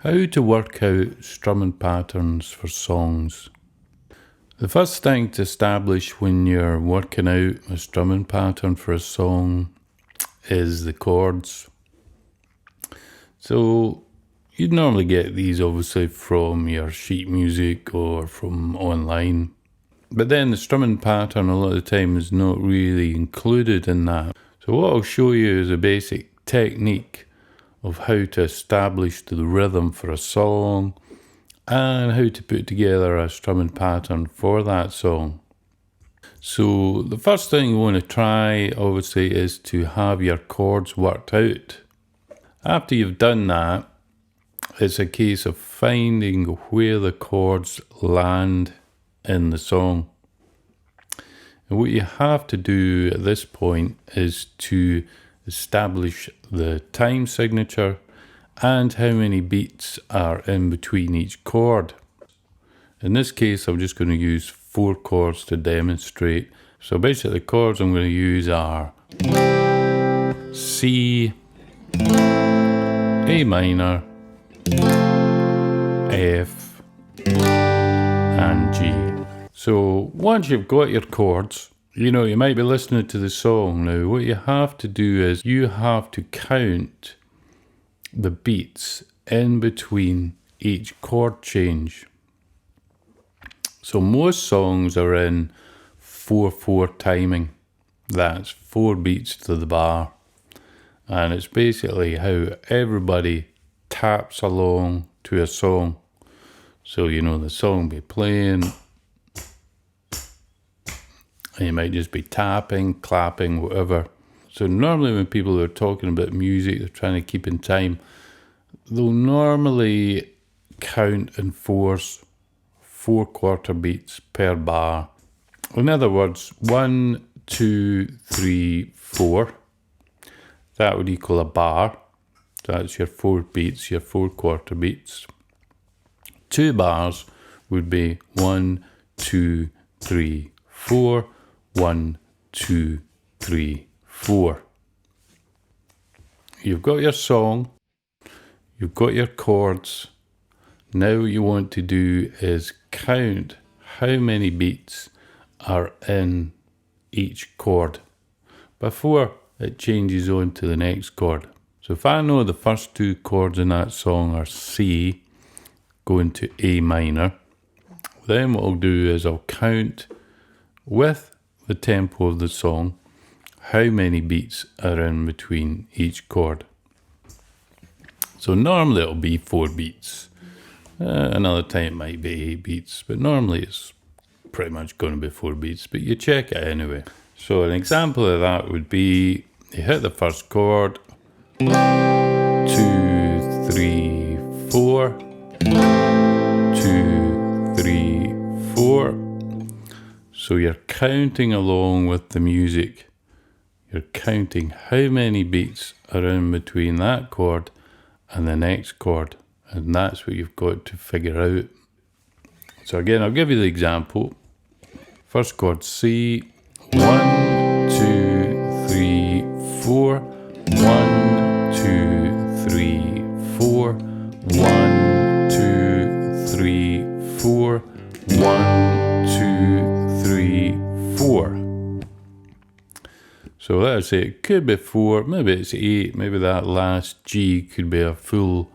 How to work out strumming patterns for songs. The first thing to establish when you're working out a strumming pattern for a song is the chords. So you'd normally get these obviously from your sheet music or from online. But then the strumming pattern a lot of the time is not really included in that. So what I'll show you is a basic technique of how to establish the rhythm for a song and how to put together a strumming pattern for that song. So the first thing you want to try obviously is to have your chords worked out. After you've done that, it's a case of finding where the chords land in the song. And what you have to do at this point is to establish the time signature and how many beats are in between each chord. In this case, I'm just going to use 4 chords to demonstrate. So basically the chords I'm going to use are C, A minor, F, and G. So once you've got your chords, you might be listening to the song. Now, what you have to do is you have to count the beats in between each chord change. So most songs are in 4/4 timing. That's 4 beats to the bar. And it's basically how everybody taps along to a song. So, the song be playing, and you might just be tapping, clapping, whatever. So normally when people are talking about music, they're trying to keep in time, they'll normally count in 4s, 4/4 beats per bar. In other words, 1, 2, 3, 4. That would equal a bar. That's your 4 beats, your 4/4 beats. 2 bars would be 1, 2, 3, 4. 1, 2, 3, 4. You've got your song, you've got your chords. Now what you want to do is count how many beats are in each chord before it changes on to the next chord. So if I know the first 2 chords in that song are C going to A minor, then what I'll do is I'll count with the tempo of the song how many beats are in between each chord. So normally it'll be 4 beats. Another time it might be 8 beats, but normally it's pretty much going to be 4 beats, but you check it anyway. So an example of that would be you hit the first chord, 2, 3, 4, 2, 3, 4. So you're counting along with the music. You're counting how many beats are in between that chord and the next chord. And that's what you've got to figure out. So again, I'll give you the example. First chord C, 1, 2, 3, 4. 1, 2, 3, 4. 1, 2, 3, 4. 1, 2, 3, 4. So let's say it could be 4, maybe it's 8, maybe that last G could be a full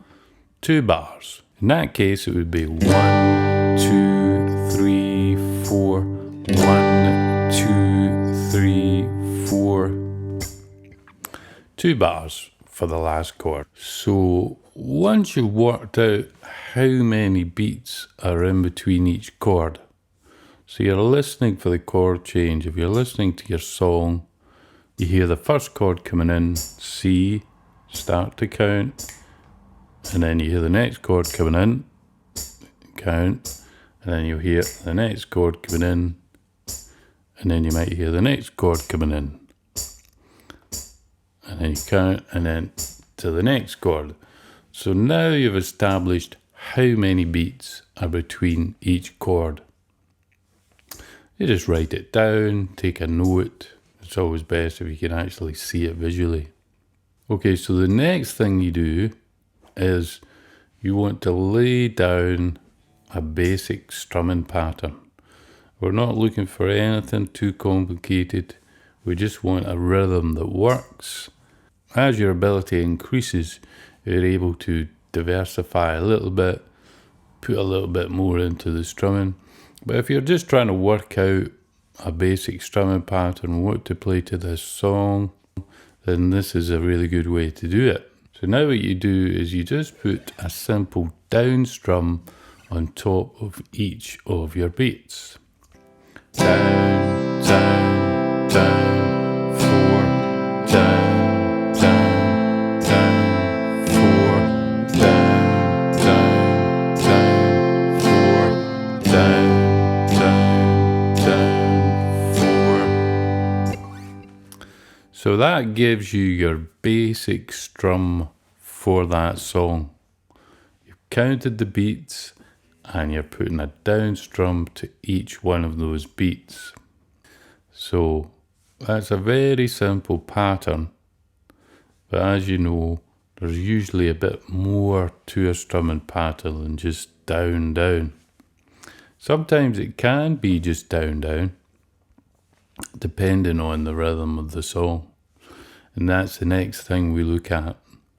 2 bars. In that case, it would be 1, 2, 3, 4. 1, 2, 3, 4. 2 bars for the last chord. So once you've worked out how many beats are in between each chord, so you're listening for the chord change. If you're listening to your song, you hear the first chord coming in, C, start to count, and then you hear the next chord coming in, count, and then you hear the next chord coming in, and then you might hear the next chord coming in, and then you count, and then to the next chord. So now you've established how many beats are between each chord. You just write it down, take a note. It's always best if you can actually see it visually. Okay, so the next thing you do is you want to lay down a basic strumming pattern. We're not looking for anything too complicated. We just want a rhythm that works. As your ability increases, you're able to diversify a little bit, put a little bit more into the strumming. But if you're just trying to work out a basic strumming pattern, what to play to this song, then this is a really good way to do it. So now what you do is you just put a simple down strum on top of each of your beats. Down, down, down, 4, down, down, down, 4, down, down, down, 4, down, down, down, 4. So that gives you your basic strum for that song. You've counted the beats and you're putting a down strum to each one of those beats. So that's a very simple pattern, but as you know, there's usually a bit more to a strumming pattern than just down, down. Sometimes it can be just down, down, depending on the rhythm of the song. And that's the next thing we look at.